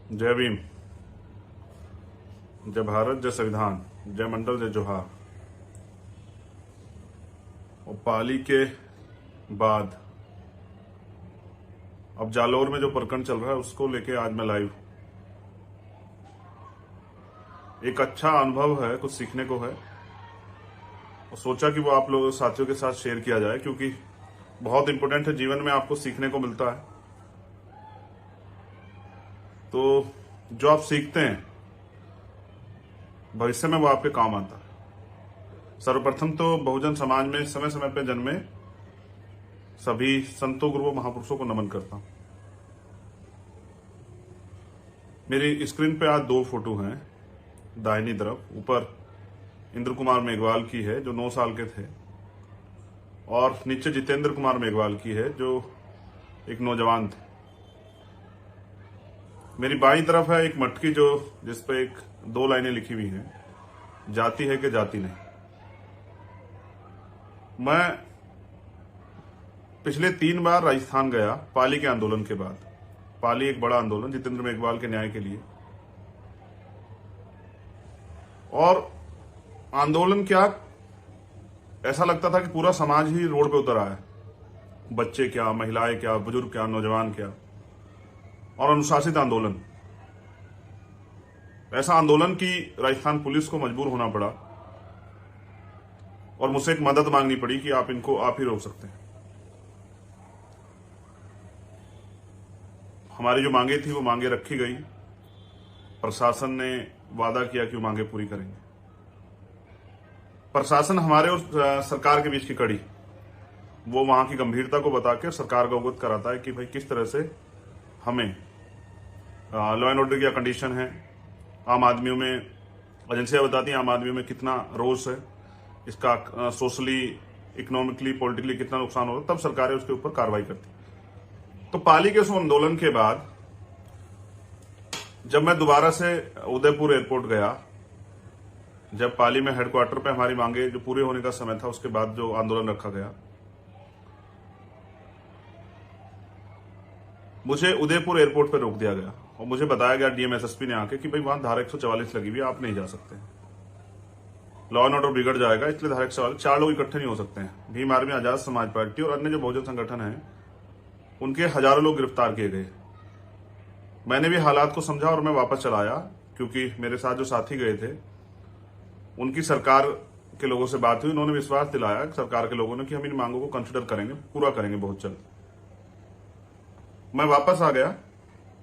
जय भीम, जय भारत, जय संविधान, जय मंडल, जय जोहार। और पाली के बाद अब जालौर में जो प्रकरण चल रहा है उसको लेके आज मैं लाइव। एक अच्छा अनुभव है, कुछ सीखने को है और सोचा कि वो आप लोगों साथियों के साथ शेयर किया जाए, क्योंकि बहुत इंपॉर्टेंट है। जीवन में आपको सीखने को मिलता है, तो जो आप सीखते हैं भविष्य में वो आपके काम आता है। सर्वप्रथम तो बहुजन समाज में समय समय पर जन्मे सभी संतों, गुरुओं, महापुरुषों को नमन करता हूं। मेरी स्क्रीन पे आज दो फोटो हैं। दाहिनी तरफ ऊपर इंद्र कुमार मेघवाल की है जो 9 साल के थे, और नीचे जितेंद्र कुमार मेघवाल की है जो एक नौजवान थे। मेरी बाईं तरफ है एक मटकी जो जिसपे एक 2 लाइनें लिखी हुई हैं, जाति है कि जाति नहीं। मैं पिछले 3 बार राजस्थान गया पाली के आंदोलन के बाद। पाली एक बड़ा आंदोलन जितेंद्र मेघवाल के न्याय के लिए, और आंदोलन क्या, ऐसा लगता था कि पूरा समाज ही रोड पे उतर आया है। बच्चे क्या, महिलाएं क्या, बुजुर्ग क्या, नौजवान क्या, और अनुशासित आंदोलन। ऐसा आंदोलन कि राजस्थान पुलिस को मजबूर होना पड़ा और मुझसे एक मदद मांगनी पड़ी कि आप इनको आप ही रोक सकते हैं। हमारी जो मांगे थी वो मांगे रखी गई। प्रशासन ने वादा किया कि वो मांगे पूरी करेंगे। प्रशासन हमारे और सरकार के बीच की कड़ी, वो वहां की गंभीरता को बता के सरकार को अवगत कराता है कि भाई किस तरह से हमें लॉ एंड ऑर्डर की कंडीशन है। आम आदमियों में, एजेंसियां बताती हैं आम आदमियों में कितना रोष है, इसका सोशली, इकोनॉमिकली, पॉलिटिकली कितना नुकसान हो रहा है, तब सरकारें उसके ऊपर कार्रवाई करती। तो पाली के उस आंदोलन के बाद जब मैं दोबारा से उदयपुर एयरपोर्ट गया, जब पाली में हेडक्वार्टर पे हमारी मांगे जो पूरे होने का समय था, उसके बाद जो आंदोलन रखा गया, मुझे उदयपुर एयरपोर्ट पे रोक दिया गया और मुझे बताया गया डीएम एसएसपी ने आके कि भाई वहां धारा 144 लगी हुई है, आप नहीं जा सकते, लॉ एंड ऑर्डर बिगड़ जाएगा, इसलिए धारा 144। 4 लोग इकट्ठे नहीं हो सकते हैं। भीम आर्मी, आजाद समाज पार्टी और अन्य जो बहुजन संगठन है उनके हजारों लोग गिरफ्तार किए गए। मैंने भी हालात को समझा और मैं वापस चला आया, क्योंकि मेरे साथ जो साथी गए थे उनकी सरकार के लोगों से बात हुई। उन्होंने विश्वास दिलाया सरकार के लोगों ने कि हम इन मांगों को कंसिडर करेंगे, पूरा करेंगे बहुत जल्द। मैं वापस आ गया,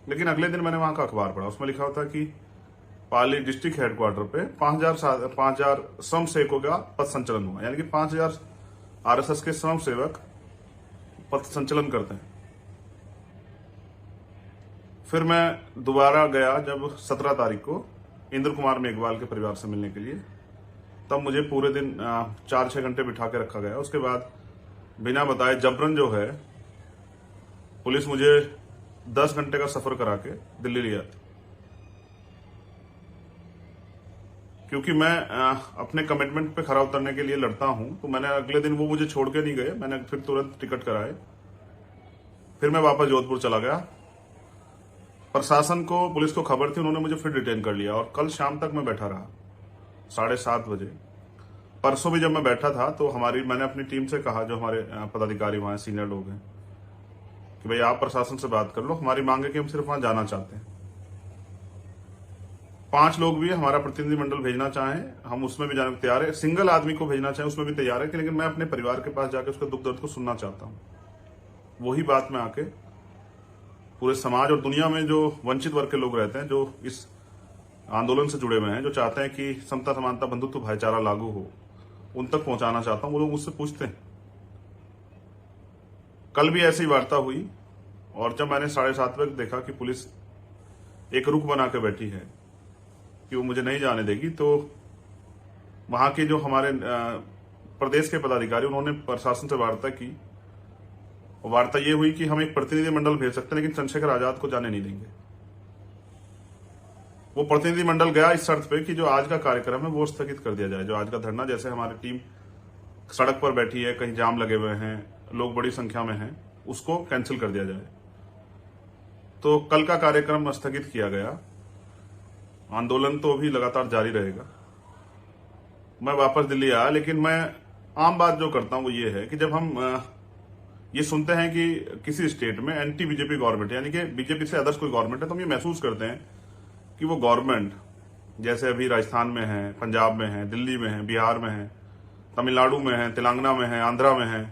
लेकिन अगले दिन मैंने वहां का अखबार पढ़ा। उसमें लिखा होता कि पाली डिस्ट्रिक्ट हेडक्वार्टर पे 5,000 श्रम सेवकों का पथ संचलन हुआ, यानी कि 5,000 आरएसएस के श्रम सेवक पथ संचलन करते हैं। फिर मैं दोबारा गया जब 17 तारीख को इंद्र कुमार मेघवाल के परिवार से मिलने के लिए, तब मुझे पूरे दिन 4-6 घंटे बिठा के रखा गया। उसके बाद बिना बताए जबरन जो है पुलिस मुझे 10 घंटे का सफर करा के दिल्ली ले आती, क्योंकि मैं अपने कमिटमेंट पे खरा उतरने के लिए लड़ता हूं। तो मैंने अगले दिन, वो मुझे छोड़ के नहीं गए, मैंने फिर तुरंत टिकट कराए। फिर मैं वापस जोधपुर चला गया। प्रशासन को, पुलिस को खबर थी, उन्होंने मुझे फिर डिटेन कर लिया और कल शाम तक मैं बैठा रहा 7:30 बजे। परसों भी जब मैं बैठा था तो मैंने अपनी टीम से कहा, जो हमारे पदाधिकारी वहां सीनियर लोग हैं, कि भाई आप प्रशासन से बात कर लो, हमारी मांग है कि हम सिर्फ वहां जाना चाहते हैं। 5 लोग भी हमारा प्रतिनिधिमंडल भेजना चाहें, हम उसमें भी जाने को तैयार है। सिंगल आदमी को भेजना चाहें उसमें भी तैयार है, लेकिन मैं अपने परिवार के पास जाकर उसके दुख दर्द को सुनना चाहता हूं। वही बात मैं आके पूरे समाज और दुनिया में जो वंचित वर्ग के लोग रहते हैं, जो इस आंदोलन से जुड़े हुए हैं, जो चाहते हैं कि समता, समानता, बंधुत्व, भाईचारा लागू हो, उन तक पहुंचाना चाहता हूं। वो लोग मुझसे पूछते हैं। कल भी ऐसी वार्ता हुई, और जब मैंने 7:30 बजे देखा कि पुलिस एक रुख बना के बैठी है कि वो मुझे नहीं जाने देगी, तो वहां के जो हमारे प्रदेश के पदाधिकारी, उन्होंने प्रशासन से वार्ता की। वार्ता ये हुई कि हम एक प्रतिनिधिमंडल भेज सकते हैं, लेकिन चंद्रशेखर आजाद को जाने नहीं देंगे। वो प्रतिनिधिमंडल गया इस शर्त पे कि जो आज का कार्यक्रम है वो स्थगित कर दिया जाए। जो आज का धरना, जैसे हमारी टीम सड़क पर बैठी है, कहीं जाम लगे हुए हैं, लोग बड़ी संख्या में हैं, उसको कैंसिल कर दिया जाए। तो कल का कार्यक्रम स्थगित किया गया। आंदोलन तो अभी लगातार जारी रहेगा। मैं वापस दिल्ली आया, लेकिन मैं आम बात जो करता हूं वो ये है कि जब हम ये सुनते हैं कि किसी स्टेट में एंटी बीजेपी गवर्नमेंट, यानी कि बीजेपी से अदर्स कोई गवर्नमेंट है, तो हम ये महसूस करते हैं कि वो गवर्नमेंट जैसे अभी राजस्थान में है, पंजाब में है, दिल्ली में है, बिहार में है, तमिलनाडु में है, तेलंगाना में है, आंध्रा में है,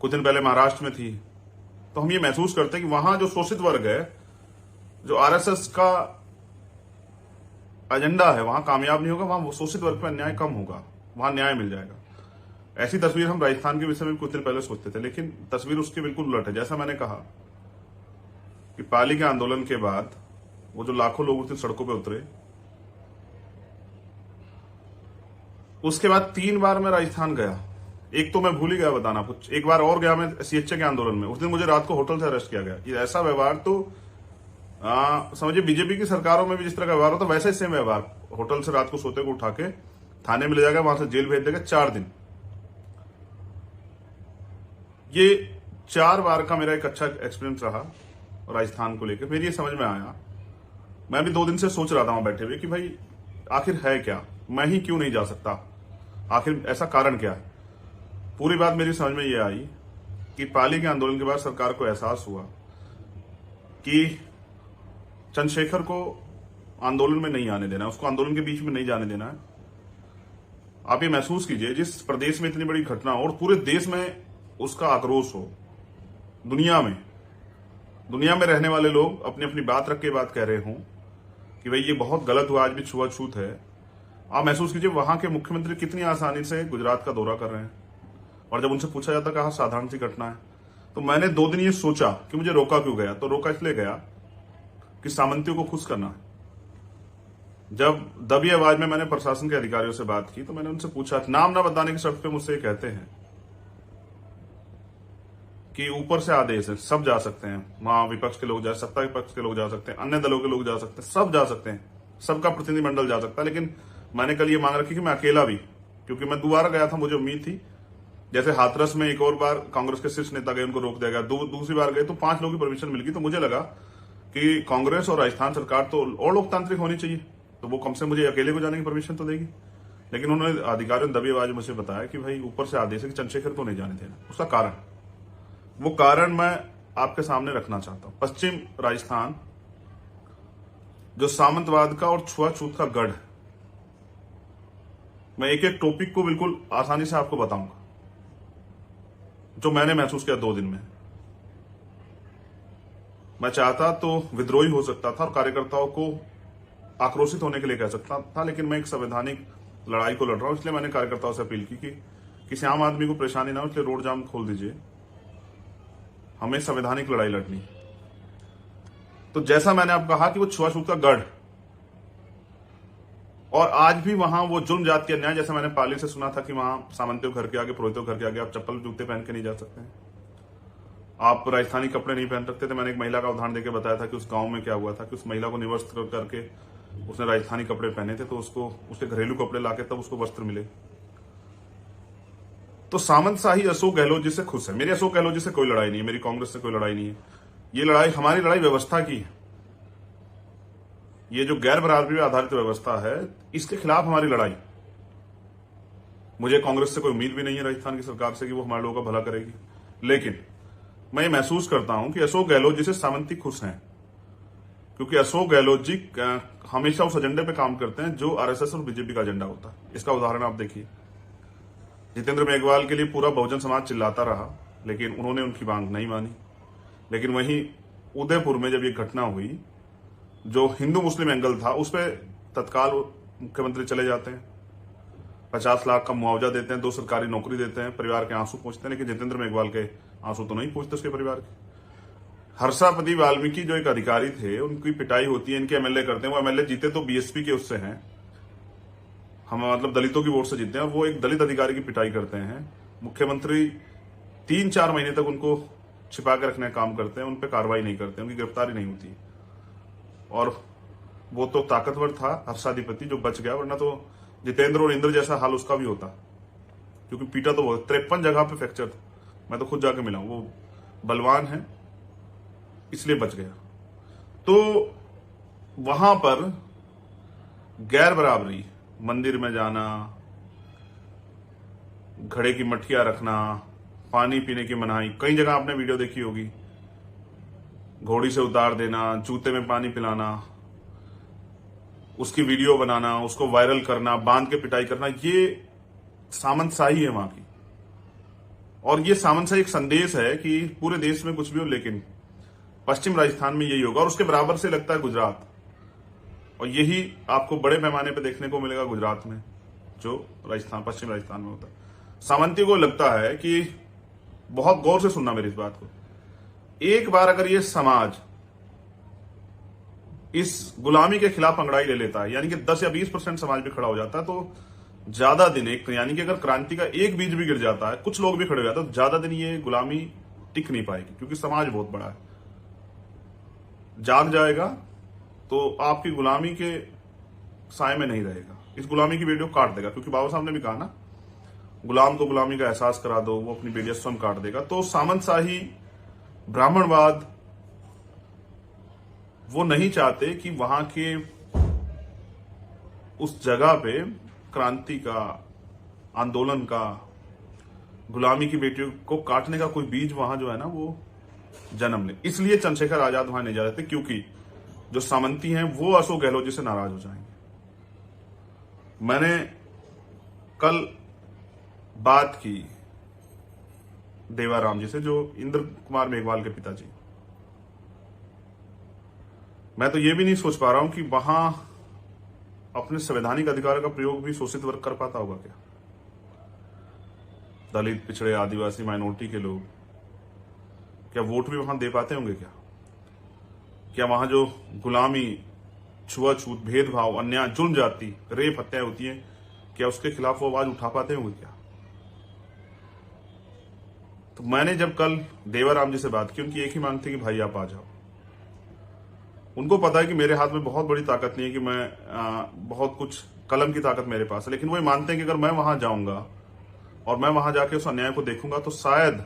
कुछ दिन पहले महाराष्ट्र में थी, तो हम ये महसूस करते हैं कि वहां जो शोषित वर्ग है, जो आरएसएस का एजेंडा है, वहां कामयाब नहीं होगा, वहां वो शोषित वर्ग पर अन्याय कम होगा, वहां न्याय मिल जाएगा। ऐसी तस्वीर हम राजस्थान के विषय में कुछ दिन पहले सोचते थे, लेकिन तस्वीर उसकी बिल्कुल उलट है। जैसा मैंने कहा कि पाली के आंदोलन के बाद वो जो लाखों लोग उस सड़कों पे उतरे, उसके बाद 3 बार मैं राजस्थान गया। एक तो मैं भूल ही गया बताना कुछ, एक बार और गया मैं सीएचए के आंदोलन में। उस दिन मुझे रात को होटल से अरेस्ट किया गया। ये ऐसा व्यवहार तो समझिए बीजेपी की सरकारों में भी जिस तरह का व्यवहार होता है, वैसे ही सेम व्यवहार। होटल से रात को सोते को उठा के थाने में ले जाएगा, वहां से जेल भेज देगा 4 दिन। ये 4 बार का मेरा एक अच्छा एक्सपीरियंस रहा राजस्थान को लेकर। फिर ये समझ में आया, मैं भी 2 दिन से सोच रहा था वहां बैठे हुए कि भाई आखिर है क्या, मैं ही क्यों नहीं जा सकता, आखिर ऐसा कारण क्या है। पूरी बात मेरी समझ में ये आई कि पाली के आंदोलन के बाद सरकार को एहसास हुआ कि चंद्रशेखर को आंदोलन में नहीं आने देना, उसको आंदोलन के बीच में नहीं जाने देना है। आप ये महसूस कीजिए, जिस प्रदेश में इतनी बड़ी घटना हो और पूरे देश में उसका आक्रोश हो, दुनिया में रहने वाले लोग अपनी अपनी बात रख के बात कह रहे हों कि भाई ये बहुत गलत हुआ, आज भी छुआछूत है। आप महसूस कीजिए वहां के मुख्यमंत्री कितनी आसानी से गुजरात का दौरा कर रहे हैं, और जब उनसे पूछा जाता कहा साधारण सी घटना है। तो मैंने 2 दिन ये सोचा कि मुझे रोका क्यों गया, तो रोका इसलिए गया कि सामंतियों को खुश करना है। जब दबी आवाज में मैंने प्रशासन के अधिकारियों से बात की, तो मैंने उनसे पूछा, नाम ना बताने की शर्त पे मुझसे कहते हैं कि ऊपर से आदेश है, सब जा सकते हैं, वहां विपक्ष के लोग जा, सत्ता के पक्ष के लोग जा सकते हैं, अन्य दलों के लोग जा सकते हैं, सब जा सकते हैं, सबका प्रतिनिधिमंडल जा सकता है। लेकिन मैंने कल ये मांग रखी कि मैं अकेला भी, क्योंकि मैं दोबारा गया था, मुझे उम्मीद थी जैसे हाथरस में एक और बार कांग्रेस के शीर्ष नेता गए, उनको रोक दिया गया। दूसरी बार गए तो 5 लोगों की परमिशन मिल गई। तो मुझे लगा कि कांग्रेस और राजस्थान सरकार तो और लोकतांत्रिक होनी चाहिए, तो वो कम से मुझे अकेले को जाने की परमिशन तो देगी। लेकिन उन्होंने अधिकारियों ने दबी आवाज में मुझे बताया कि भाई ऊपर से आदेश है कि चंद्रशेखर को नहीं जाने देना। उसका कारण, वो कारण मैं आपके सामने रखना चाहता हूं। पश्चिम राजस्थान जो सामंतवाद का और छुआछूत का गढ़ है, मैं एक एक टॉपिक को बिल्कुल आसानी से आपको बताऊंगा जो मैंने महसूस किया 2 दिन में। मैं चाहता तो विद्रोही हो सकता था और कार्यकर्ताओं को आक्रोशित होने के लिए कह सकता था, लेकिन मैं एक संवैधानिक लड़ाई को लड़ रहा हूं। इसलिए मैंने कार्यकर्ताओं से अपील की कि किसी आम आदमी को परेशानी ना हो, इसलिए रोड जाम खोल दीजिए, हमें संवैधानिक लड़ाई लड़नी। तो जैसा मैंने आपको कहा कि वो छुआछूत का गढ़, और आज भी वहां वो जुल्म जात के अन्याय, जैसा मैंने पाली से सुना था कि वहां सामंतियों घर के आगे, पुरोहितों घर के आगे आप चप्पल जूते पहन के नहीं जा सकते हैं, आप राजस्थानी कपड़े नहीं पहन सकते थे। मैंने एक महिला का उदाहरण देकर बताया था कि उस गांव में क्या हुआ था कि उस महिला को निवस्त्र करके उसने राजस्थानी कपड़े पहने थे, तो उसको उसके घरेलू कपड़े लाके तब उसको वस्त्र मिले। तो सामंतशाही अशोक गहलोत जी से खुश है। मेरी अशोक गहलोत जी से कोई लड़ाई नहीं है, मेरी कांग्रेस से कोई लड़ाई नहीं है। ये लड़ाई, हमारी लड़ाई व्यवस्था की है। ये जो गैर बराबरी आधारित व्यवस्था है, इसके खिलाफ हमारी लड़ाई। मुझे कांग्रेस से कोई उम्मीद भी नहीं है राजस्थान की सरकार से कि वो हमारे लोगों का भला करेगी, लेकिन मैं ये महसूस करता हूं कि अशोक गहलोत जी से सामंती खुश हैं, क्योंकि अशोक गहलोत जी हमेशा उस एजेंडे पे काम करते हैं जो आरएसएस और बीजेपी का एजेंडा होता है। इसका उदाहरण आप देखिए, जितेंद्र मेघवाल के लिए पूरा बहुजन समाज चिल्लाता रहा, लेकिन उन्होंने उनकी मांग नहीं मानी। लेकिन वहीं उदयपुर में जब ये घटना हुई, जो हिंदू मुस्लिम एंगल था, उस पर तत्काल मुख्यमंत्री चले जाते हैं, 50 लाख का मुआवजा देते हैं, 2 सरकारी नौकरी देते हैं, परिवार के आंसू पहुंचते हैं। लेकिन जितेंद्र मेघवाल के आंसू तो नहीं पहुंचते उसके परिवार के। हर्षापति वाल्मीकि जो एक अधिकारी थे, उनकी पिटाई होती है, इनके एमएलए करते हैं। वो एमएलए जीते तो बीएसपी के उससे हैं, हम मतलब दलितों की वोट से जीते हैं, और वो एक दलित अधिकारी की पिटाई करते हैं। मुख्यमंत्री 3-4 महीने तक उनको छिपा के रखने का काम करते हैं, उन पर कार्रवाई नहीं करते, उनकी गिरफ्तारी नहीं होती। और वो तो ताकतवर था हर्षाधिपति जो बच गया, वरना तो जितेंद्र और इंद्र जैसा हाल उसका भी होता, क्योंकि पीटा तो 53 जगह पे फ्रैक्चर था। मैं तो खुद जाके मिला हूं, वो बलवान है। इसलिए बच गया। तो वहां पर गैर बराबरी, मंदिर में जाना, घड़े की मटकियां रखना, पानी पीने की मनाही, कई जगह आपने वीडियो देखी होगी, घोड़ी से उतार देना, जूते में पानी पिलाना, उसकी वीडियो बनाना, उसको वायरल करना, बांध के पिटाई करना, ये सामंतशाही है वहां की। और ये सामंतशाही एक संदेश है कि पूरे देश में कुछ भी हो, लेकिन पश्चिम राजस्थान में यही होगा। और उसके बराबर से लगता है गुजरात, और यही आपको बड़े पैमाने पर देखने को मिलेगा गुजरात में, जो राजस्थान, पश्चिम राजस्थान में होता है। सामंती को लगता है कि, बहुत गौर से सुनना मेरी इस बात को, एक बार अगर ये समाज इस गुलामी के खिलाफ अंगड़ाई ले लेता है, यानी कि 10 या 20% समाज भी खड़ा हो जाता है, तो ज्यादा दिन, एक यानी कि अगर क्रांति का एक बीज भी गिर जाता है, कुछ लोग भी खड़े हो जाते हैं, तो ज्यादा दिन ये गुलामी टिक नहीं पाएगी, क्योंकि समाज बहुत बड़ा है। जाग जाएगा तो आपकी गुलामी के साए में नहीं रहेगा, इस गुलामी की बेटियों काट देगा, क्योंकि बाबा साहब ने भी कहा ना, गुलाम को गुलामी का एहसास करा दो, वो अपनी बेटियां स्वयं काट देगा। तो सामंतशाही, ब्राह्मणवाद, वो नहीं चाहते कि वहां के उस जगह पे क्रांति का, आंदोलन का, गुलामी की बेटियों को काटने का कोई बीज वहां जो है ना वो जन्म ले। इसलिए चंद्रशेखर आजाद वहां नहीं जा रहे थे, क्योंकि जो सामंती हैं वो अशोक गहलोत जी से नाराज हो जाएंगे। मैंने कल बात की देवाराम जी से, जो इंद्र कुमार मेघवाल के पिताजी। मैं तो ये भी नहीं सोच पा रहा हूं कि वहां अपने संवैधानिक अधिकार का प्रयोग भी शोषित वर्ग कर पाता होगा क्या? दलित, पिछड़े, आदिवासी, माइनॉरिटी के लोग क्या वोट भी वहां दे पाते होंगे क्या? क्या वहां जो गुलामी, छुआछूत, भेदभाव, अन्याय, जुल्म जाति, रेप, हत्याएं होती हैं, क्या उसके खिलाफ वो आवाज उठा पाते होंगे क्या? तो मैंने जब कल देवाराम जी से बात की, उनकी एक ही मांग थी कि भाई आप आ जाओ। उनको पता है कि मेरे हाथ में बहुत बड़ी ताकत नहीं है, कि मैं बहुत कुछ कलम की ताकत मेरे पास है, लेकिन वो ये मानते हैं कि अगर मैं वहां जाऊंगा और मैं वहां जाके उस अन्याय को देखूंगा तो शायद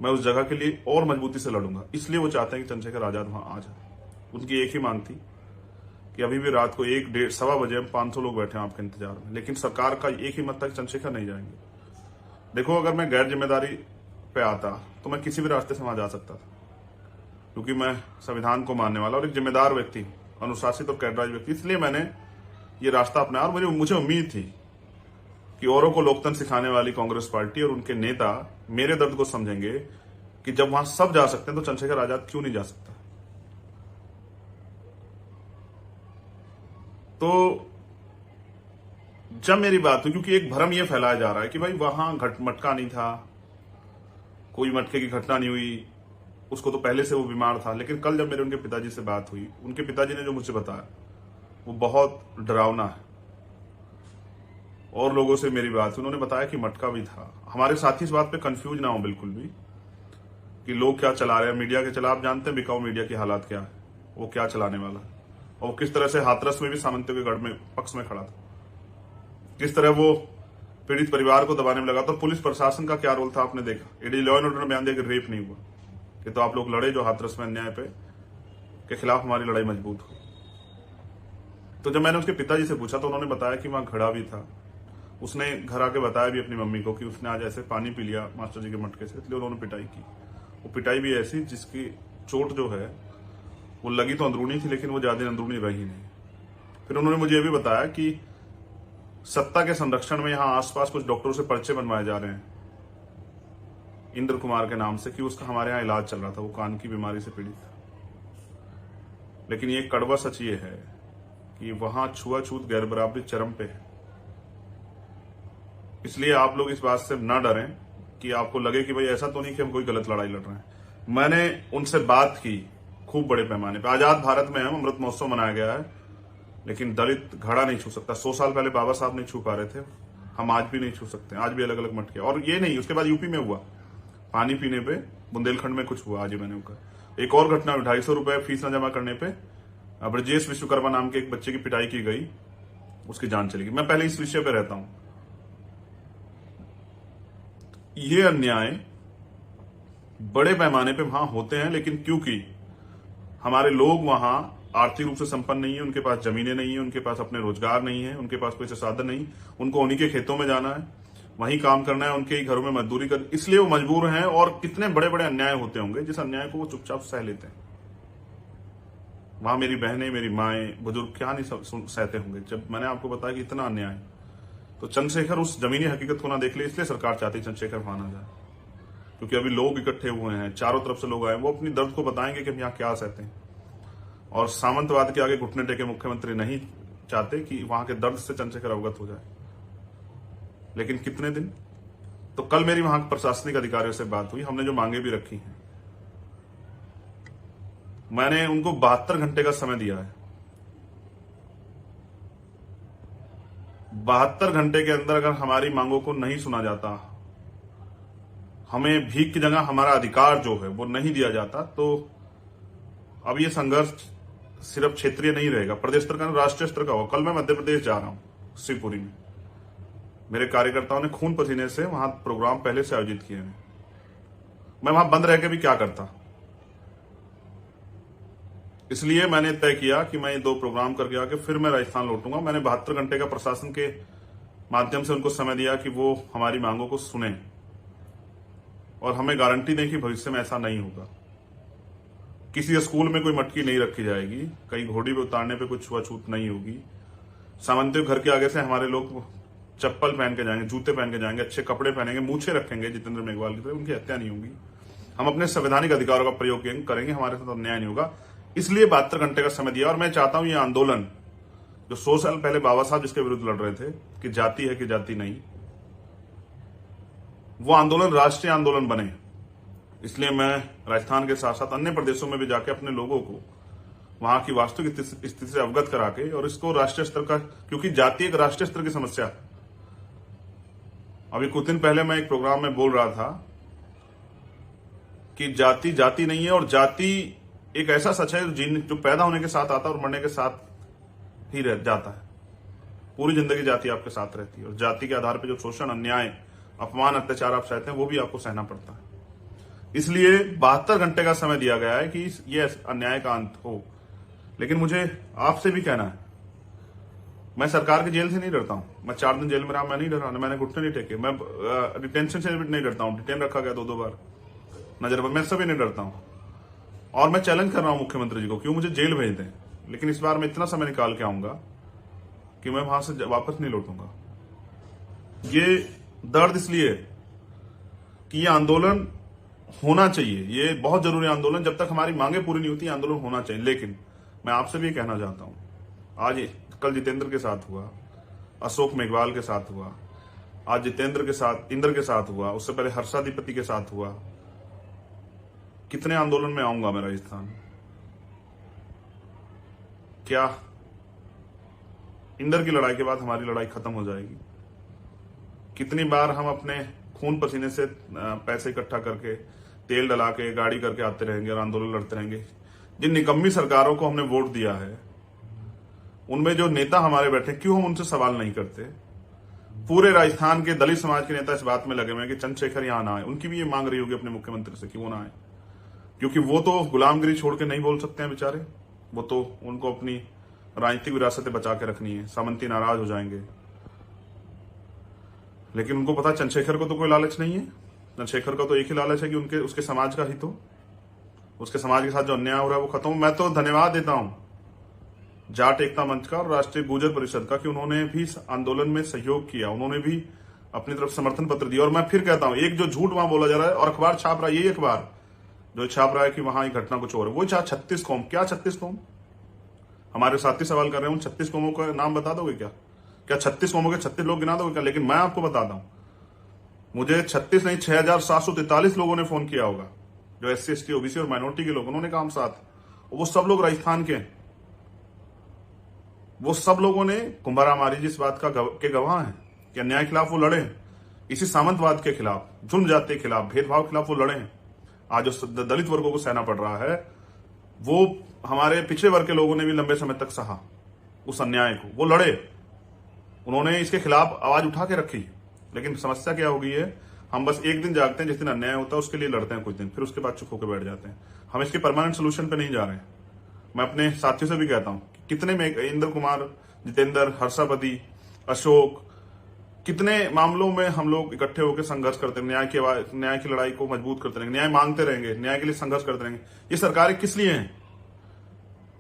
मैं उस जगह के लिए और मजबूती से लड़ूंगा। इसलिए वो चाहते हैं कि चंद्रशेखर आजाद वहां आ जाए। उनकी एक ही मांग थी कि अभी भी रात को 1, 1:30, सवा बजे 500 लोग बैठे हैं आपके इंतजार में, लेकिन सरकार का एक ही मत था कि चंद्रशेखर नहीं जाएंगे। देखो, अगर मैं गैर जिम्मेदारी पे आता तो मैं किसी भी रास्ते से वहां जा सकता था, क्योंकि मैं संविधान को मानने वाला और एक जिम्मेदार व्यक्ति, अनुशासित और कैडराइज व्यक्ति, इसलिए मैंने ये रास्ता अपनाया। और मुझे उम्मीद थी कि औरों को लोकतंत्र सिखाने वाली कांग्रेस पार्टी और उनके नेता मेरे दर्द को समझेंगे कि जब वहां सब जा सकते हैं तो चंद्रशेखर आजाद क्यों नहीं जा सकता। तो जब मेरी बात हुई, क्योंकि एक भ्रम यह फैलाया जा रहा है कि भाई वहां मटका नहीं था, कोई मटके की घटना नहीं हुई, उसको तो पहले से वो बीमार था। लेकिन कल जब मेरे उनके पिताजी से बात हुई, उनके पिताजी ने जो मुझसे बताया वो बहुत डरावना है। और लोगों से मेरी बात हुई, उन्होंने बताया कि मटका भी था। हमारे साथी इस बात पे कंफ्यूज ना हो बिल्कुल भी कि लोग क्या चला रहे हैं, मीडिया के चला। आप जानते हैं बिकाऊ मीडिया की हालात क्या है, वो क्या चलाने वाला है, और किस तरह से हाथरस में भी सामंतियों के गढ़ में पक्ष में खड़ा था, किस तरह वो पीड़ित परिवार को दबाने में लगा। तो पुलिस प्रशासन का क्या रोल था आपने देखा। एडी लॉ एंड ऑर्डर ने बयान दिया कि रेप नहीं हुआ, कि तो आप लोग लड़े जो हाथरस में अन्याय पे के खिलाफ हमारी लड़ाई मजबूत हो। तो जब मैंने उसके पिताजी से पूछा तो उन्होंने बताया कि वहां घड़ा भी था। उसने घर आके बताया भी अपनी मम्मी को कि उसने आज ऐसे पानी पी लिया मास्टर जी के मटके से, इसलिए उन्होंने पिटाई की। वो पिटाई भी ऐसी जिसकी चोट जो है वो लगी तो अंदरूनी थी, लेकिन वो ज्यादा अंदरूनी रही नहीं। फिर उन्होंने मुझे ये भी बताया कि सत्ता के संरक्षण में यहाँ आसपास कुछ डॉक्टरों से पर्चे बनवाए जा रहे हैं इंद्र कुमार के नाम से, कि उसका हमारे यहाँ इलाज चल रहा था, वो कान की बीमारी से पीड़ित था। लेकिन ये कड़वा सच ये है कि वहां छुआछूत, गैर बराबरी चरम पे है। इसलिए आप लोग इस बात से ना डरें कि आपको लगे कि भाई ऐसा तो नहीं कि हम कोई गलत लड़ाई लड़ रहे हैं। मैंने उनसे बात की खूब बड़े पैमाने पर। आजाद भारत में हम अमृत महोत्सव मनाया गया है, लेकिन दलित घड़ा नहीं छू सकता। 100 साल पहले बाबा साहब नहीं छू पा रहे थे, हम आज भी नहीं छू सकते। आज भी अलग अलग मटके। और ये नहीं, उसके बाद यूपी में हुआ पानी पीने पे, बुंदेलखंड में कुछ हुआ। आज ही मैंने कहा एक और घटना, 250 रुपए फीस न जमा करने पे ब्रजेश विश्वकर्मा नाम के एक बच्चे की पिटाई की गई, उसकी जान चली गई। मैं पहले इस विषय पे रहता हूं। ये अन्याय बड़े पैमाने पे वहां होते हैं, लेकिन क्योंकि हमारे लोग वहां आर्थिक रूप से संपन्न नहीं है, उनके पास जमीनें नहीं है, उनके पास अपने रोजगार नहीं है, उनके पास कोई साधन नहीं, उनको उन्हीं के खेतों में जाना है, वहीं काम करना है, उनके ही घरों में मजदूरी कर, इसलिए वो मजबूर हैं। और कितने बड़े बड़े अन्याय होते होंगे जिस अन्याय को वो चुपचाप सह लेते हैं। वहां मेरी बहनें, मेरी माएं, बुजुर्ग क्या नहीं सहते होंगे जब मैंने आपको बताया कि इतना अन्याय। तो चंद्रशेखर उस जमीनी हकीकत को ना देख ले, इसलिए सरकार चाहती है चंद्रशेखर वहां ना जाए, क्योंकि अभी लोग इकट्ठे हुए हैं, चारों तरफ से लोग आए, वो अपनी दर्द को बताएंगे कि हम यहाँ क्या सहते हैं। और सामंतवाद के आगे घुटने टेके मुख्यमंत्री नहीं चाहते कि वहां के दर्द से चंद्रशेखर अवगत हो जाए। लेकिन कितने दिन? तो कल मेरी वहां प्रशासनिक अधिकारियों से बात हुई, हमने जो मांगे भी रखी हैं, मैंने उनको 72 घंटे का समय दिया है। 72 घंटे के अंदर अगर हमारी मांगों को नहीं सुना जाता, हमें भीख की जगह हमारा अधिकार जो है वो नहीं दिया जाता, तो अब ये संघर्ष सिर्फ क्षेत्रीय नहीं रहेगा, प्रदेश स्तर का, राष्ट्रीय स्तर का होगा। कल मैं मध्य प्रदेश जा रहा हूं, शिवपुरी में। मेरे कार्यकर्ताओं ने खून पसीने से वहां प्रोग्राम पहले से आयोजित किए हैं। मैं वहां बंद रह के भी क्या करता, इसलिए मैंने तय किया कि मैं ये 2 प्रोग्राम करके आके फिर मैं राजस्थान लौटूंगा। मैंने 72 घंटे का प्रशासन के माध्यम से उनको समय दिया कि वो हमारी मांगों को सुने और हमें गारंटी दें कि भविष्य में ऐसा नहीं होगा। किसी स्कूल में कोई मटकी नहीं रखी जाएगी, कहीं घोड़ी पे उतारने पे कुछ छुआछूत नहीं होगी। सामंती घर के आगे से हमारे लोग चप्पल पहन के जाएंगे, जूते पहन के जाएंगे, अच्छे कपड़े पहनेंगे, मूछे रखेंगे जितेंद्र मेघवाल की तरह, उनकी हत्या नहीं होगी। हम अपने संवैधानिक अधिकारों का प्रयोग करेंगे, हमारे साथ अन्याय नहीं होगा। इसलिए 72 घंटे का समय दिया। और मैं चाहता हूं ये आंदोलन जो 100 साल पहले बाबा साहब जिसके विरुद्ध लड़ रहे थे कि जाति है कि जाति नहीं, वो आंदोलन राष्ट्रीय आंदोलन बने। इसलिए मैं राजस्थान के साथ साथ अन्य प्रदेशों में भी जाके अपने लोगों को वहां की वास्तविक स्थिति से अवगत करा के, और इसको राष्ट्रीय स्तर का, क्योंकि जाति एक राष्ट्रीय स्तर की समस्या। अभी कुछ दिन पहले मैं एक प्रोग्राम में बोल रहा था कि जाति जाति नहीं है, और जाति एक ऐसा सच है जो पैदा होने के साथ आता है और मरने के साथ ही रह जाता है। पूरी जिंदगी जाति आपके साथ रहती है, और जाति के आधार पर जो शोषण, अन्याय, अपमान, अत्याचार आप सहते हैं वो भी आपको सहना पड़ता है। इसलिए 72 घंटे का समय दिया गया है कि ये अन्याय का अंत हो। लेकिन मुझे आपसे भी कहना है, मैं सरकार की जेल से नहीं डरता हूं। मैं 4 दिन जेल में रहा, मैं नहीं डरा, मैंने घुटने नहीं टेके। मैं डिटेंशन से नहीं डरता हूं, डिटेन रखा गया 2-2 बार नजर, मैं सब नहीं डरता हूं। और मैं चैलेंज कर रहा हूं मुख्यमंत्री जी को, क्यों मुझे जेल भेज दें, लेकिन इस बार मैं इतना समय निकाल के आऊंगा कि मैं वहां से वापस नहीं लौटूंगा। ये दर्द इसलिए कि ये आंदोलन होना चाहिए, ये बहुत जरूरी आंदोलन। जब तक हमारी मांगे पूरी नहीं होती, आंदोलन होना चाहिए। लेकिन मैं आपसे भी कहना चाहता हूं, आज कल जितेंद्र के साथ हुआ, अशोक मेघवाल के साथ हुआ, आज जितेंद्र के साथ, इंद्र के साथ हुआ, उससे पहले हर्षाधिपति के साथ हुआ। कितने आंदोलन में आऊंगा मैं राजस्थान? क्या इंद्र की लड़ाई के बाद हमारी लड़ाई खत्म हो जाएगी? कितनी बार हम अपने खून पसीने से पैसे इकट्ठा करके, तेल डला के, गाड़ी करके आते रहेंगे और आंदोलन लड़ते रहेंगे? जिन निकम्मी सरकारों को हमने वोट दिया है, उनमें जो नेता हमारे बैठे, क्यों हम उनसे सवाल नहीं करते? पूरे राजस्थान के दलित समाज के नेता इस बात में लगे हुए हैं कि चंद्रशेखर यहां ना आए। उनकी भी ये मांग रही होगी अपने मुख्यमंत्री से कि वो ना आए, क्योंकि वो तो गुलामगिरी छोड़ के नहीं बोल सकते हैं बेचारे। वो तो, उनको अपनी राजनीतिक विरासतें बचा के रखनी है। सामंती नाराज हो जाएंगे, लेकिन उनको पता चंद्रशेखर को तो कोई लालच नहीं है। चंद्रशेखर का तो एक ही लालच है कि उसके समाज का हित हो, उसके समाज के साथ जो अन्याय हो रहा है वो खत्म हो। मैं तो धन्यवाद देता हूं जाट एकता मंच का और राष्ट्रीय गुर्जर परिषद का कि उन्होंने भी इस आंदोलन में सहयोग किया, उन्होंने भी अपनी तरफ समर्थन पत्र दिया। और मैं फिर कहता हूं, एक जो झूठ वहां बोला जा रहा है और अखबार छाप रहा है, यही अखबार जो छाप रहा है कि वहां एक घटना कुछ और है, वो 36 कौम। क्या 36 कौम? हमारे साथी सवाल कर रहे हैं, उन 36 कौमों का नाम बता दोगे क्या? क्या 36 कौमों के 36 लोग गिना दोगे क्या? लेकिन मैं आपको बताता हूं, मुझे 36 नहीं 6743 लोगों ने फोन किया होगा, जो SC ST OBC और माइनॉरिटी के लोग, उन्होंने कहा हम साथ। वो सब लोग राजस्थान के, वो सब लोगों ने कुंभाराम आर्य इस बात के गवाह हैं कि अन्याय के खिलाफ वो लड़े, इसी सामंतवाद के खिलाफ, जुर्म जाति के खिलाफ, भेदभाव के खिलाफ वो लड़े हैं। आज जो दलित वर्गों को सहना पड़ रहा है, वो हमारे पिछड़े वर्ग के लोगों ने भी लंबे समय तक सहा उस अन्याय को, वो लड़े, उन्होंने इसके खिलाफ आवाज उठा के रखी। लेकिन समस्या क्या हो गई है, हम बस एक दिन जागते हैं, जिस दिन अन्याय होता है उसके लिए लड़ते हैं कुछ दिन, फिर उसके बाद चुप होकर बैठ जाते हैं। हम इसके परमानेंट सोल्यूशन पे नहीं जा रहे हैं। मैं अपने साथियों से भी कहता हूं, कितने में इंद्र कुमार, जितेंद्र, हर्षापति, अशोक, कितने मामलों में हम लोग इकट्ठे होकर संघर्ष करते हैं, न्याय की लड़ाई को मजबूत करते रहेंगे, न्याय मांगते रहेंगे, न्याय के लिए संघर्ष करते रहेंगे। ये सरकारें किस लिए हैं?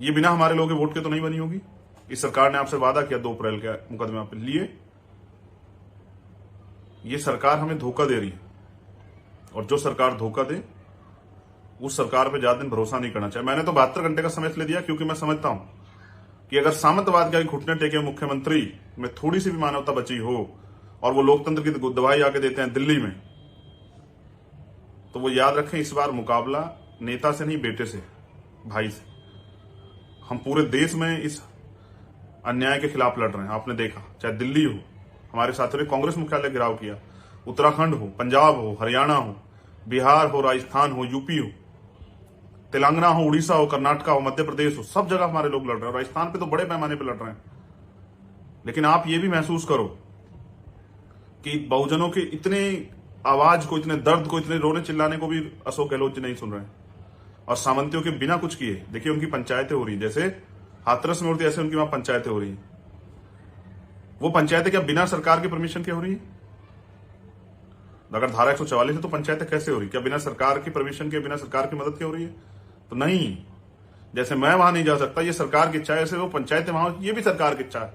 ये बिना हमारे लोगों के वोट के तो नहीं बनी होगी। इस सरकार ने आपसे वादा किया 2 अप्रैल के मुकदमे आप लिए। ये सरकार हमें धोखा दे रही है, और जो सरकार धोखा दे उस सरकार पे ज्यादा दिन भरोसा नहीं करना चाहिए। मैंने तो 72 घंटे का समय इसलिए दिया क्योंकि मैं समझता हूं कि अगर सामंतवाद के घुटने टेके मुख्यमंत्री में थोड़ी सी भी मानवता बची हो और वो लोकतंत्र की दवाई आके देते हैं दिल्ली में, तो वो याद रखें, इस बार मुकाबला नेता से नहीं, बेटे से, भाई से। हम पूरे देश में इस अन्याय के खिलाफ लड़ रहे हैं। आपने देखा, चाहे दिल्ली हो, हमारे साथियों ने कांग्रेस मुख्यालय घेराव किया, उत्तराखंड हो, पंजाब हो, हरियाणा हो, बिहार हो, राजस्थान हो, यूपी हो, तेलंगाना हो, उड़ीसा हो, कर्नाटक हो, मध्य प्रदेश हो, सब जगह हमारे लोग लड़ रहे हैं। राजस्थान पे तो बड़े पैमाने पे लड़ रहे हैं। लेकिन आप ये भी महसूस करो कि बहुजनों के इतने आवाज को, इतने दर्द को, इतने रोने चिल्लाने को भी अशोक गहलोत जी नहीं सुन रहे हैं। और सामंतियों के बिना कुछ किए देखिए उनकी पंचायतें हो रही है, जैसे हाथरस में होती है ऐसे उनकी वहां पंचायतें हो रही है। वो पंचायतें क्या बिना सरकार के परमिशन के हो रही है? अगर धारा 144 है तो पंचायतें कैसे हो रही? क्या बिना सरकार की परमिशन के, बिना सरकार की मदद के हो रही है? तो नहीं। जैसे मैं वहां नहीं जा सकता, ये सरकार की इच्छा है, ऐसे वो पंचायतें वहां, ये भी सरकार की इच्छा है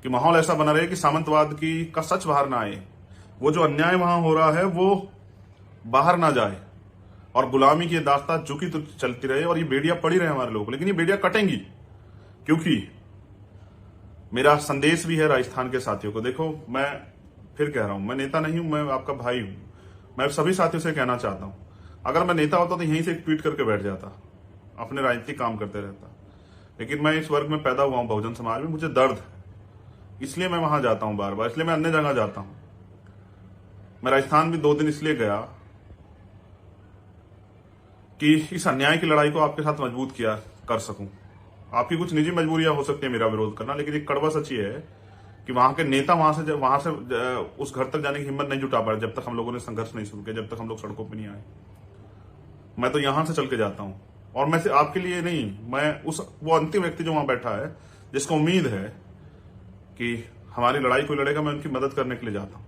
कि माहौल ऐसा बना रहे कि सामंतवाद की का सच बाहर ना आए, वो जो अन्याय वहां हो रहा है वो बाहर ना जाए, और गुलामी की दास्तान झुकी तो चलती रहे, और ये बेड़ियां पड़ी रहे हमारे लोगों को। लेकिन ये बेड़ियां कटेंगी, क्योंकि मेरा संदेश भी है राजस्थान के साथियों को। देखो, मैं फिर कह रहा हूं, मैं नेता नहीं हूं, मैं आपका भाई हूं। मैं सभी साथियों से कहना चाहता हूं, अगर मैं नेता होता तो यहीं से एक ट्वीट करके बैठ जाता, अपने राजनीतिक काम करते रहता। लेकिन मैं इस वर्ग में पैदा हुआ हूं, बहुजन समाज में, मुझे दर्द है, इसलिए मैं वहां जाता हूं बार बार, इसलिए मैं अन्य जगह जाता हूं। मैं राजस्थान भी 2 दिन इसलिए गया कि इस अन्याय की लड़ाई को आपके साथ मजबूत कर सकूं। आपकी कुछ निजी मजबूरियां हो सकती है मेरा विरोध करना, लेकिन एक कड़वा सच ये है कि वहां के नेता वहां से उस घर तक जाने की हिम्मत नहीं जुटा पाए जब तक हम लोगों ने संघर्ष नहीं शुरू किया, जब तक हम लोग सड़कों पर नहीं आए। मैं तो यहां से चल के जाता हूं, और मैं सिर्फ आपके लिए नहीं, मैं वो अंतिम व्यक्ति जो वहां बैठा है, जिसको उम्मीद है कि हमारी लड़ाई कोई लड़ेगा, मैं उनकी मदद करने के लिए जाता हूं।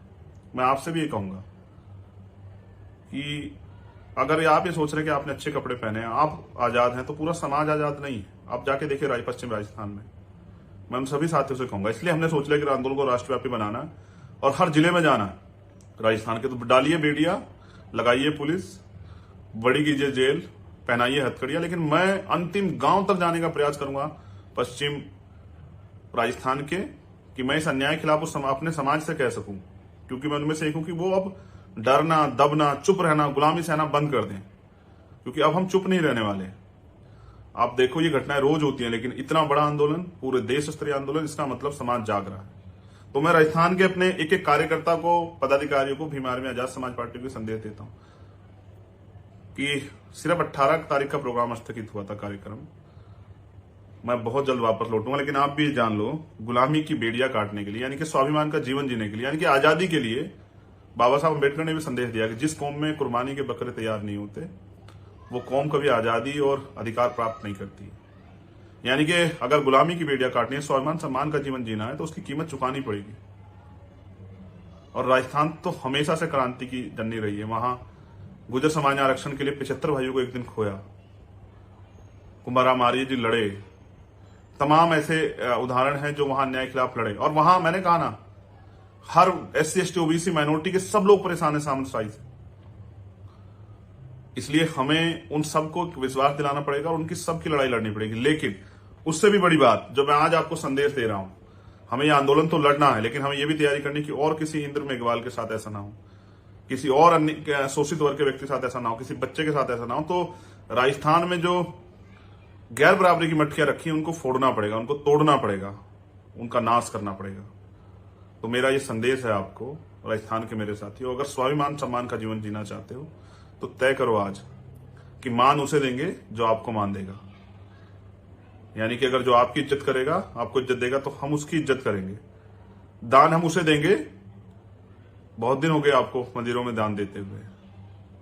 मैं आपसे भी ये कहूंगा कि अगर आप ये सोच रहे हैं कि आपने अच्छे कपड़े पहने हैं, आप आजाद हैं, तो पूरा समाज आजाद नहीं है। आप जाके देखिए पश्चिम राजस्थान में। मैं उन सभी साथियों से कहूंगा, इसलिए हमने सोच लिया कि आंदोलन को राष्ट्रव्यापी बनाना है और हर जिले में जाना है राजस्थान के। तो डालिए बेड़िया, लगाइए पुलिस, बड़ी कीजिए जेल, पहनाइए हथकड़ियां, लेकिन मैं अंतिम गांव तक जाने का प्रयास करूंगा पश्चिम राजस्थान के, कि मैं इस अन्याय के खिलाफ अपने समाज से कह सकूं, क्योंकि मैं उनमें से एक हूं कि वो अब डरना, दबना, चुप रहना, गुलामी सहना बंद कर दें, क्योंकि अब हम चुप नहीं रहने वाले। आप देखो, ये घटनाएं रोज होती हैं, लेकिन इतना बड़ा आंदोलन, पूरे देश स्तरीय आंदोलन, इसका मतलब समाज जाग रहा है। तो मैं राजस्थान के अपने एक एक कार्यकर्ता को, पदाधिकारियों को, भीम आर्मी आजाद समाज पार्टी को संदेश देता हूं कि सिर्फ 18 तारीख का प्रोग्राम स्थगित हुआ था कार्यक्रम, मैं बहुत जल्द वापस लौटूंगा। लेकिन आप भी जान लो, गुलामी की बेड़िया काटने के लिए, यानी कि स्वाभिमान का जीवन जीने के लिए, यानी कि आजादी के लिए, बाबा साहब अम्बेडकर ने भी संदेश दिया कि जिस कौम में कुर्बानी के बकरे तैयार नहीं होते, वो कौम कभी आजादी और अधिकार प्राप्त नहीं करती। यानी कि अगर गुलामी की बेड़िया काटनी है, स्वाभिमान सम्मान का जीवन जीना है, तो उसकी कीमत चुकानी पड़ेगी। और राजस्थान तो हमेशा से क्रांति की जननी रही है। वहां गुर्जर समाज आरक्षण के लिए 75 भाइयों को एक दिन खोया, कुंभाराम आर्य जी लड़े, तमाम ऐसे उदाहरण हैं जो वहां अन्याय के खिलाफ लड़े। और वहां मैंने कहा ना, हर SC ST OBC माइनॉरिटी के सब लोग परेशान है सामंतशाही से। इसलिए हमें उन सबको विश्वास दिलाना पड़ेगा और उनकी सबकी लड़ाई लड़नी पड़ेगी। लेकिन उससे भी बड़ी बात जो मैं आज आपको संदेश दे रहा हूं, हमें यह आंदोलन तो लड़ना है, लेकिन हमें यह भी तैयारी करनी कि और किसी इंद्र मेघवाल के साथ ऐसा ना हो, किसी और अन्य शोषित वर्ग के व्यक्ति के साथ ऐसा ना हो, किसी बच्चे के साथ ऐसा ना हो। तो राजस्थान में जो गैर बराबरी की मटकियां रखी, उनको फोड़ना पड़ेगा, उनको तोड़ना पड़ेगा, उनका नाश करना पड़ेगा। तो मेरा ये संदेश है आपको, राजस्थान के मेरे साथियों, अगर स्वाभिमान सम्मान का जीवन जीना चाहते हो तो तय करो आज कि मान उसे देंगे जो आपको मान देगा। यानी कि अगर जो आपकी इज्जत करेगा, आपको इज्जत देगा, तो हम उसकी इज्जत करेंगे। दान हम उसे देंगे, बहुत दिन हो गए आपको मंदिरों में दान देते हुए,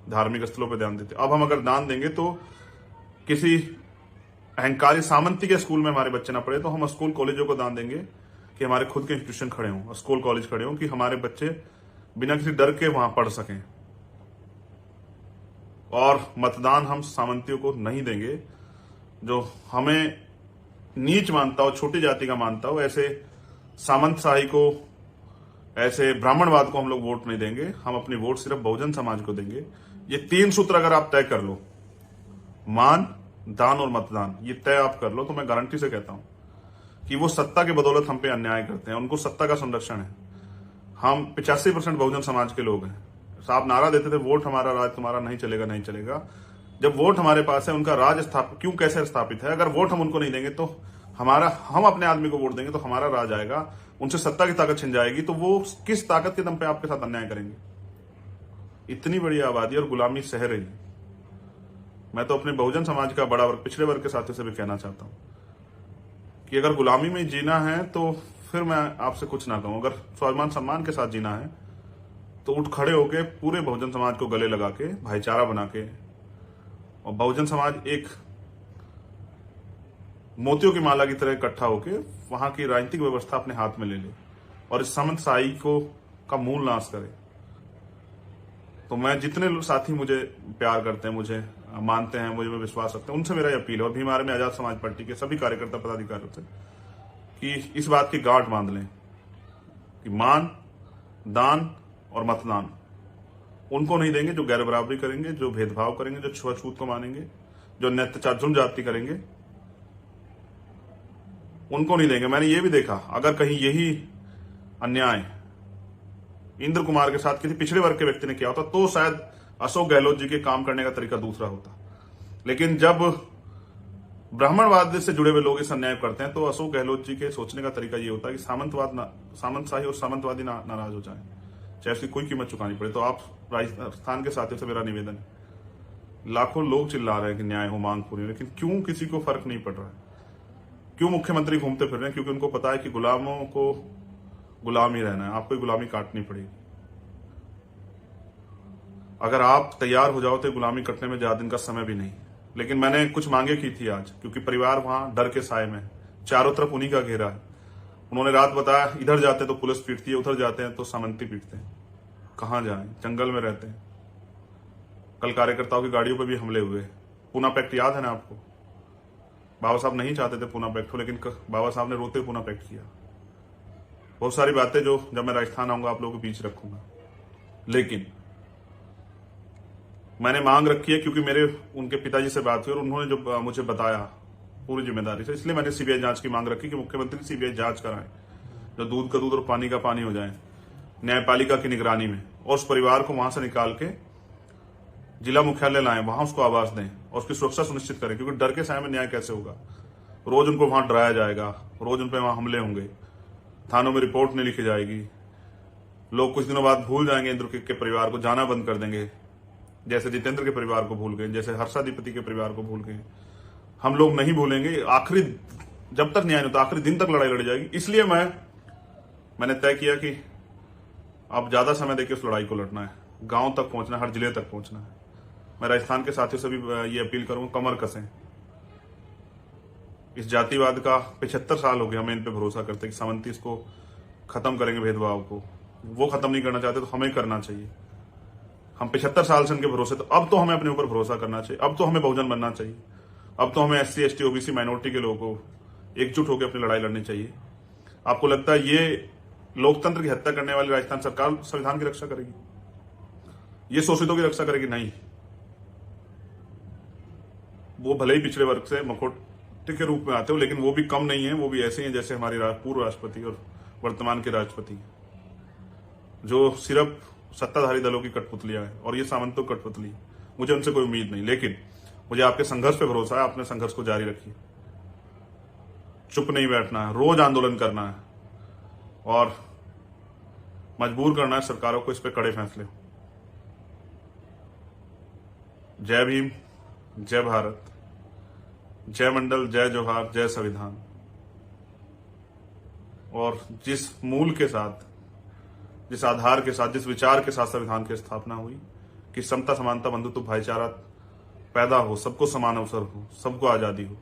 धार्मिक स्थलों पर दान देते, अब हम अगर दान देंगे तो किसी अहंकारी सामंती के स्कूल में हमारे बच्चे ना पढ़े तो हम स्कूल कॉलेजों को दान देंगे कि हमारे खुद के इंस्टीट्यूशन खड़े हों, स्कूल कॉलेज खड़े हों, कि हमारे बच्चे बिना किसी डर के वहां पढ़ सकें। और मतदान हम सामंतियों को नहीं देंगे। जो हमें नीच मानता हो, छोटी जाति का मानता हो, ऐसे सामंतशाही को, ऐसे ब्राह्मणवाद को हम लोग वोट नहीं देंगे। हम अपनी वोट सिर्फ बहुजन समाज को देंगे। ये 3 सूत्र अगर आप तय कर लो, मान, दान और मतदान, ये तय आप कर लो, तो मैं गारंटी से कहता हूं कि वो सत्ता के बदौलत हम पे अन्याय करते हैं, उनको सत्ता का संरक्षण है। हम 85% बहुजन समाज के लोग हैं। साहब नारा देते थे, वोट हमारा राज तुम्हारा, नहीं चलेगा नहीं चलेगा। जब वोट हमारे पास है, उनका राज स्थापित क्यों, कैसे स्थापित है? अगर वोट हम उनको नहीं देंगे तो हम अपने आदमी को वोट देंगे तो हमारा राज आएगा, उनसे सत्ता की ताकत छिन जाएगी, तो वो किस ताकत के दम पे आपके साथ अन्याय करेंगे? इतनी बड़ी आबादी और गुलामी सह रही। मैं तो अपने बहुजन समाज का बड़ा वर्ग, पिछड़े वर्ग के साथियों से भी कहना चाहता हूं कि अगर गुलामी में जीना है तो फिर मैं आपसे कुछ ना कहूं। अगर स्वाभिमान सम्मान के साथ जीना है तो उठ खड़े होके पूरे बहुजन समाज को गले लगा के, भाईचारा बना के, और बहुजन समाज एक मोतियों की माला की तरह इकट्ठा होके वहां की राजनीतिक व्यवस्था अपने हाथ में ले ले और इस सामंतशाही को का मूल नाश करे। तो मैं, जितने साथी मुझे प्यार करते हैं, मुझे मानते हैं, मुझे विश्वास रखते हैं, उनसे मेरा अपील है, और भीम आर्मी आजाद समाज पार्टी के सभी कार्यकर्ता पदाधिकारियों से, कि इस बात की गांठ बांध लें कि मान, दान और मतदान उनको नहीं देंगे जो गैर बराबरी करेंगे, जो भेदभाव करेंगे, जो छुआछूत को मानेंगे, जो अत्याचार जुल्म जाति करेंगे, उनको नहीं देंगे। मैंने ये भी देखा, अगर कहीं यही अन्याय इंद्र कुमार के साथ किसी पिछड़े वर्ग के व्यक्ति ने किया होता तो शायद अशोक गहलोत जी के काम करने का तरीका दूसरा होता। लेकिन जब ब्राह्मणवाद से जुड़े हुए लोग इस अन्याय करते हैं तो अशोक गहलोत जी के सोचने का तरीका ये होता है कि सामंतशाही और सामंतवादी नाराज हो जाए, चाहे उसकी कोई कीमत चुकानी पड़े। तो आप राजस्थान के साथियों से मेरा निवेदन है, लाखों लोग चिल्ला रहे हैं कि न्याय हो, मांग पूरी, लेकिन क्यों किसी को फर्क नहीं पड़ रहा है? क्यों मुख्यमंत्री घूमते फिर रहे हैं? क्योंकि उनको पता है कि गुलामों को गुलाम ही रहना है, आपको ही गुलामी काटनी पड़ेगी। अगर आप तैयार हो जाओ तो गुलामी कटने में ज्यादा दिन का समय भी नहीं। लेकिन मैंने कुछ मांगे की थी आज, क्योंकि परिवार वहां डर के साए में, चारों तरफ उन्हीं का घेरा है। उन्होंने रात बताया, इधर जाते हैं तो पुलिस पीटती है, उधर जाते हैं तो सामंती पीटते हैं। कहां जाएं? जंगल में रहते हैं। कल कार्यकर्ताओं की गाड़ियों पर भी हमले हुए। पूना पैक्ट याद है ना आपको? बाबा साहब नहीं चाहते थे पूना पैक्ट हो, लेकिन बाबा साहब ने रोते पूना पैक्ट किया। बहुत सारी बातें जो जब मैं राजस्थान आऊंगा आप लोगों के बीच रखूंगा। लेकिन मैंने मांग रखी है, क्योंकि मेरे उनके पिताजी से बात हुई और उन्होंने जो मुझे बताया पूरी जिम्मेदारी से, इसलिए मैंने सीबीआई जांच की मांग रखी कि मुख्यमंत्री सीबीआई जांच कराएं, जो दूध का दूध और पानी का पानी हो जाए, न्यायपालिका की निगरानी में, और उस परिवार को वहां से निकाल के जिला मुख्यालय लाएं, वहां उसको आवास दें और उसकी सुरक्षा सुनिश्चित करें। क्योंकि डर के साए में न्याय कैसे होगा? रोज उनको वहां डराया जाएगा, रोज उन पर वहां हमले होंगे, थानों में रिपोर्ट नहीं लिखी जाएगी, लोग कुछ दिनों बाद भूल जाएंगे इंद्र के परिवार को, जाना बंद कर देंगे, जैसे जितेंद्र के परिवार को भूल गए, जैसे हर्षाधिपति के परिवार को भूल गए। हम लोग नहीं भूलेंगे। आखिरी, जब तक न्याय नहीं होता, आखिरी दिन तक लड़ाई लड़ी जाएगी। इसलिए मैंने तय किया कि अब ज्यादा समय देकर उस लड़ाई को लड़ना है, गांव तक पहुंचना है, हर जिले तक पहुंचना है। मैं राजस्थान के साथियों से भी ये अपील करूंगा, कमर कसें। इस जातिवाद का 75 साल हो गए हमें इन पे भरोसा करते कि सामंती इसको खत्म करेंगे, भेदभाव को। वो खत्म नहीं करना चाहते तो हमें करना चाहिए। हम 75 साल से उनके भरोसे, तो अब तो हमें अपने ऊपर भरोसा करना चाहिए। अब तो हमें बहुजन बनना चाहिए। अब तो हमें SC ST OBC माइनॉरिटी के लोगों को एकजुट होकर अपनी लड़ाई लड़नी चाहिए। आपको लगता है ये लोकतंत्र की हत्या करने वाली राजस्थान सरकार संविधान की रक्षा करेगी? ये शोषितों की रक्षा करेगी? नहीं। वो भले ही पिछड़े वर्ग से मखौटे के रूप में आते हो, लेकिन वो भी कम नहीं है। वो भी ऐसे ही हैं जैसे हमारे पूर्व राष्ट्रपति और वर्तमान के राष्ट्रपति, जो सिर्फ सत्ताधारी दलों की कठपुतलियां हैं, और ये सामंतों की कठपुतली। मुझे उनसे कोई उम्मीद नहीं, लेकिन मुझे आपके संघर्ष पे भरोसा है। अपने संघर्ष को जारी रखिए, चुप नहीं बैठना है, रोज आंदोलन करना है और मजबूर करना है सरकारों को इस पे कड़े फैसले। जय भीम, जय भारत, जय मंडल, जय जोहार, जय संविधान। और जिस मूल के साथ, जिस आधार के साथ, जिस विचार के साथ संविधान की स्थापना हुई कि समता, समानता, बंधुत्व, भाईचारा पैदा हो, सबको समान अवसर हो, सबको आजादी हो,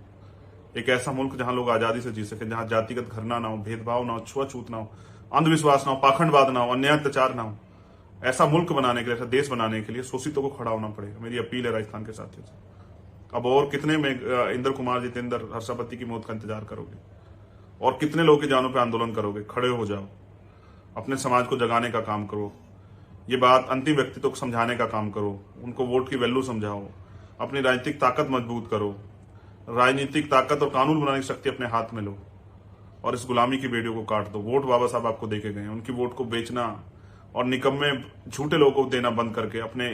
एक ऐसा मुल्क जहां लोग आजादी से जी सके, जहां जातिगत घृणा ना हो, भेदभाव ना हो, छुआछूत ना हो, अंधविश्वास ना हो, पाखंडवाद ना हो, अन्याय अत्याचार ना हो। ऐसा मुल्क बनाने के लिए, ऐसा देश बनाने के लिए शोषितों को खड़ा होना पड़ेगा। मेरी अपील है राजस्थान के साथियों से। अब और कितने में इंद्र कुमार, जितेंद्र, हर्षापति की मौत का इंतजार करोगे? और कितने लोगों की जानों पर आंदोलन करोगे? खड़े हो जाओ, अपने समाज को जगाने का काम करो। ये बात अंतिम व्यक्तित्व को समझाने का काम करो, उनको वोट की वैल्यू समझाओ, अपनी राजनीतिक ताकत मजबूत करो, राजनीतिक ताकत और कानून बनाने की शक्ति अपने हाथ में लो और इस गुलामी की बेड़ियों को काट दो। वोट बाबा साहब आपको देके गए, उनकी वोट को बेचना और निकम्मे झूठे लोगों को देना बंद करके अपने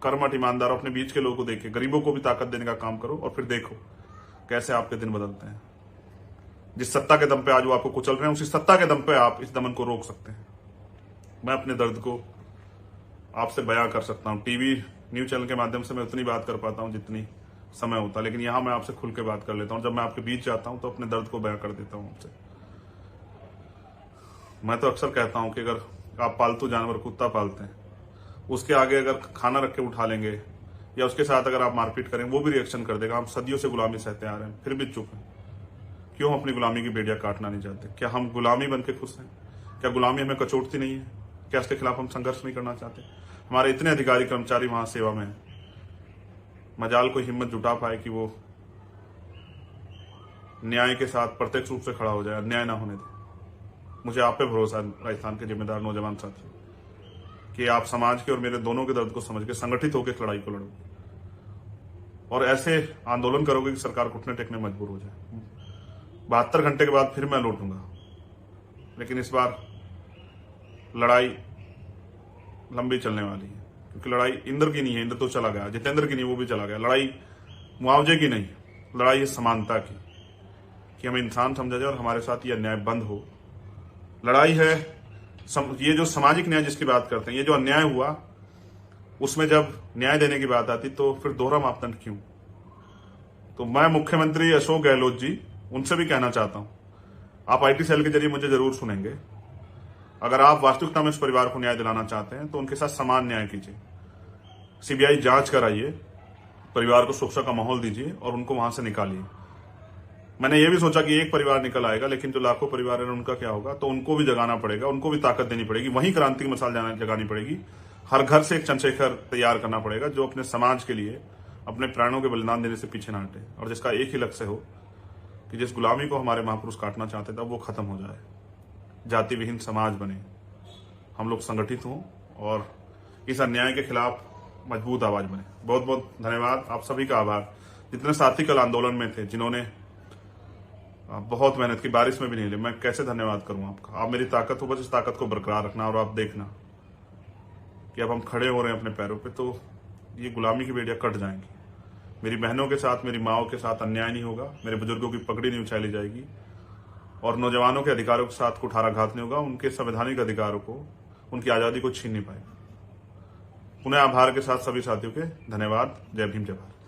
कर्मठ ईमानदार, अपने बीच के लोगों को देके गरीबों को भी ताकत देने का काम करो और फिर देखो कैसे आपके दिन बदलते हैं। जिस सत्ता के दम पे आज वो आपको कुचल रहे हैं, उसी सत्ता के दम पे आप इस दमन को रोक सकते हैं। मैं अपने दर्द को आपसे बयां कर सकता हूं। टीवी न्यूज चैनल के माध्यम से मैं उतनी बात कर पाता हूं जितनी समय होता, लेकिन यहां मैं आपसे खुल के बात कर लेता हूं। जब मैं आपके बीच जाता हूं तो अपने दर्द को बयां कर देता हूं आपसे। मैं तो अक्सर कहता हूं कि अगर आप पालतू जानवर कुत्ता पालते हैं, उसके आगे अगर खाना रख के उठा लेंगे या उसके साथ अगर आप मारपीट करेंगे, वो भी रिएक्शन कर देगा। हम सदियों से गुलामी सहते आ रहे हैं, फिर भी चुप हैं। क्यों हम अपनी गुलामी की बेड़ियां काटना नहीं चाहते? क्या हम गुलामी बन के खुश हैं? क्या गुलामी हमें कचोटती नहीं है? क्या इसके खिलाफ हम संघर्ष नहीं करना चाहते? हमारे इतने अधिकारी कर्मचारी वहां सेवा में हैं, मजाल को हिम्मत जुटा पाए कि वो न्याय के साथ प्रत्यक्ष रूप से खड़ा हो जाए, अन्याय ना होने दे। मुझे आप पे भरोसा है राजस्थान के जिम्मेदार नौजवान साथी, कि आप समाज के और मेरे दोनों के दर्द को समझ के संगठित होकर इस लड़ाई को लड़ोगे और ऐसे आंदोलन करोगे कि सरकार घुटने टेकने मजबूर हो जाए। 72 घंटे के बाद फिर मैं लौटूंगा, लेकिन इस बार लड़ाई लंबी चलने वाली है, क्योंकि लड़ाई इंद्र की नहीं है, इंद्र तो चला गया, जितेंद्र की नहीं, वो भी चला गया। लड़ाई मुआवजे की नहीं, लड़ाई है समानता की, कि हमें इंसान समझा जाए और हमारे साथ ये अन्याय बंद हो। लड़ाई है ये जो सामाजिक न्याय जिसकी बात करते हैं, ये जो अन्याय हुआ उसमें जब न्याय देने की बात आती तो फिर दोहरा मापदंड क्यों? तो मैं मुख्यमंत्री अशोक गहलोत जी उनसे भी कहना चाहता हूं, आप आईटी सेल के जरिए मुझे जरूर सुनेंगे। अगर आप वास्तविकता में इस परिवार को न्याय दिलाना चाहते हैं तो उनके साथ समान न्याय कीजिए, सीबीआई जांच कराइए, परिवार को सुरक्षा का माहौल दीजिए और उनको वहां से निकालिए। मैंने ये भी सोचा कि एक परिवार निकल आएगा, लेकिन जो लाखों परिवार है उनका क्या होगा? तो उनको भी जगाना पड़ेगा, उनको भी ताकत देनी पड़ेगी, वहीं क्रांति की मिसाल जगानी पड़ेगी। हर घर से एक चंद्रशेखर तैयार करना पड़ेगा जो अपने समाज के लिए अपने प्राणों के बलिदान देने से पीछे ना हटे और जिसका एक ही लक्ष्य हो कि जिस गुलामी को हमारे महापुरुष काटना चाहते थे वो खत्म हो जाए, जाति विहीन समाज बने, हम लोग संगठित हों और इस अन्याय के खिलाफ मजबूत आवाज बने। बहुत बहुत धन्यवाद, आप सभी का आभार। जितने साथी कल आंदोलन में थे, जिन्होंने बहुत मेहनत की, बारिश में भी नहीं ले, मैं कैसे धन्यवाद करूं आपका? आप मेरी ताकत हो, बस इस ताकत को बरकरार रखना और आप देखना कि अब हम खड़े हो रहे हैं अपने पैरों पे, तो ये गुलामी की बेड़ियां कट जाएंगी। मेरी बहनों के साथ, मेरी माओं के साथ अन्याय नहीं होगा, मेरे बुजुर्गों की पगड़ी नहीं उछाली जाएगी और नौजवानों के अधिकारों के साथ कुठाराघात नहीं होगा। उनके संवैधानिक अधिकारों को, उनकी आजादी को छीन नहीं पाएगा। पुनः आभार के साथ सभी साथियों के धन्यवाद। जय भीम, जय भारत।